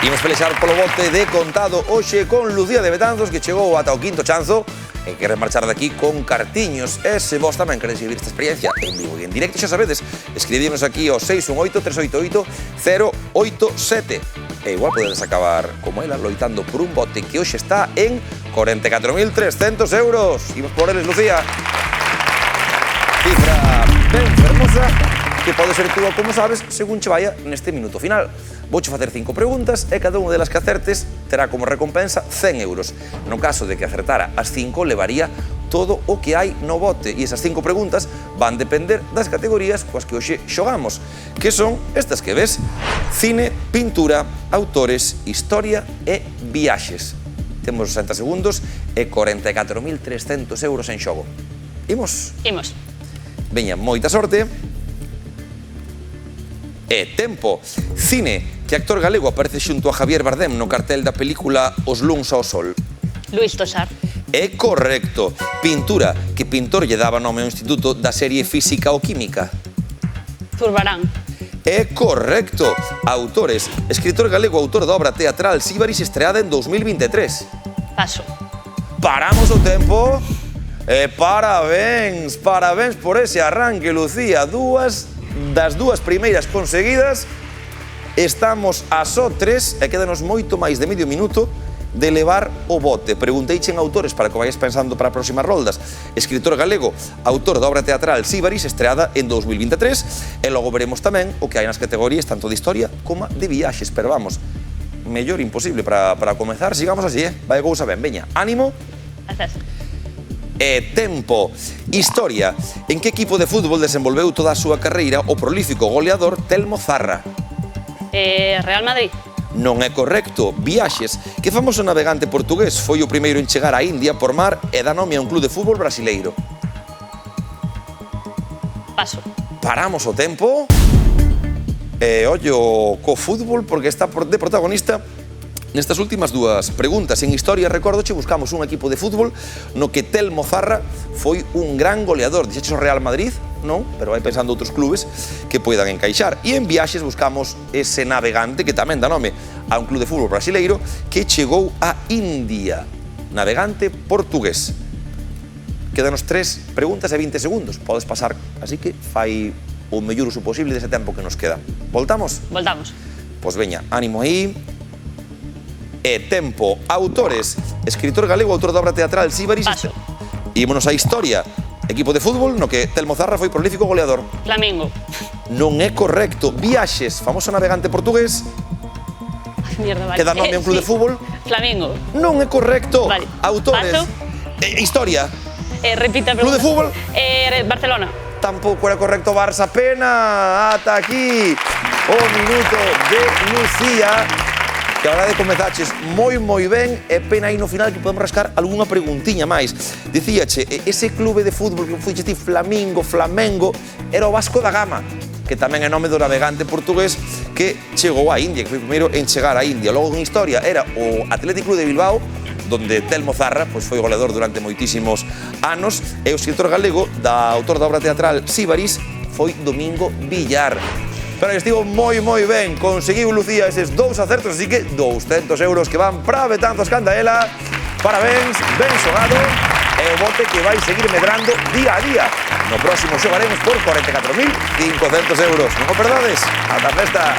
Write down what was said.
Imos pelexar polo bote de contado hoxe con Lucía de Betanzos, que chegou ata o quinto chanzo e quere marchar daqui con cartiños. E se vos tamén queredes vivir esta experiencia en vivo e en directo, xa sabedes, escribirnos aquí ao 618-388-087. E igual podedes acabar como ela, loitando por un bote que hoxe está en 44.300 euros. Imos por eles, Lucía. Cifra ben fermosa, que pode ser túa, como sabes, según che vaya neste minuto final. Vouche facer 5 preguntas e cada unha delas que acertes terá como recompensa 100 euros. No caso de que acertara as 5, levaría todo o que hai no bote. E esas 5 preguntas van depender das categorías coas que hoxe xogamos, que son estas que ves: cine, pintura, autores, historia e viaxes. Temos 60 segundos e 44.300 euros en xogo. Imos? Imos. Veña, moita sorte. E tempo. Cine. Que actor galego aparece xunto a Javier Bardem no cartel da película Os luns ao sol? Luís Tosar. É correcto. Pintura. Que pintor lle daba nome ao instituto da serie física ou química? Zurbarán. É correcto. Autores. Escritor galego, autor da obra teatral Síbaris, estreada en 2023. Paso. Paramos o tempo. E parabéns, parabéns por ese arranque, Lucía. Das dúas primeiras conseguidas. Estamos a só 3 e quédanos moito máis de medio minuto de levar o bote. Pregunteiche en autores para que vayas pensando para as próximas roldas. Escritor galego, autor da obra teatral Síbaris, estreada en 2023, e logo veremos tamén o que hai nas categorías tanto de historia como de viaxes. Pero vamos, mellor imposible para comezar. Sigamos así, vai cousa ben. Veña, ánimo. Gracias. E tempo. Historia. En que equipo de fútbol desenvolveu toda a súa carreira o prolífico goleador Telmo Zarra? Real Madrid. Non é correcto. Viaxes. Que famoso navegante portugués foi o primeiro en chegar á India por mar e dá nome a un club de fútbol brasileiro? Paso. Paramos o tempo. E ollo co fútbol porque está de protagonista nestas últimas dúas preguntas. En historia, recordoche, buscamos un equipo de fútbol no que Telmo Zarra foi un gran goleador. Dixeches o Real Madrid? Non, pero vai pensando outros clubes que poidan encaixar. E en viaxes buscamos ese navegante que tamén dá nome a un club de fútbol brasileiro que chegou a India. Navegante portugués. Quédanos 3 preguntas e 20 segundos. Podes pasar, así que fai o mellor uso posible dese tempo que nos queda. Voltamos? Voltamos. Pois veña, ánimo aí. E tempo. Autores. Escritor galego, autor da obra teatral Síbaris. Paso. Ímonos á historia. Equipo de fútbol no que Telmo Zarra foi prolífico goleador. Flamengo. Non é correcto. Viaxes. Famoso navegante portugués. Ay, mierda, vale. Que dá nome a un club de fútbol. Flamengo. Non é correcto. Vale. Autores. Paso. Historia. Repita a Club pregunta. de fútbol. Barcelona. Tampouco era correcto. Barça. Pena. Ata aquí o minuto de Lucía. Que a hora de comezaches moi ben, e pena aí no final que podemos rascar algunha preguntiña máis. Dicíache, ese clube de fútbol que fuiche ti, Flamengo, era o Vasco da Gama, que tamén é nome do navegante portugués que chegou á India, que foi o primeiro en chegar á India. Logo en historia era o Atlético Club de Bilbao, donde Telmo Zarra foi goleador durante moitísimos anos, e o escritor galego, autor da obra teatral Síbaris, foi Domingo Villar. Pero estivo moi ben. Conseguiu Lucía eses 2 acertos, así que 200 euros que van para Betanzos Candaela. Parabéns, ben xogado. E o bote que vai seguir medrando día a día. No próximo xogaremos por 44.500 euros. Non o perdades. Ata a festa.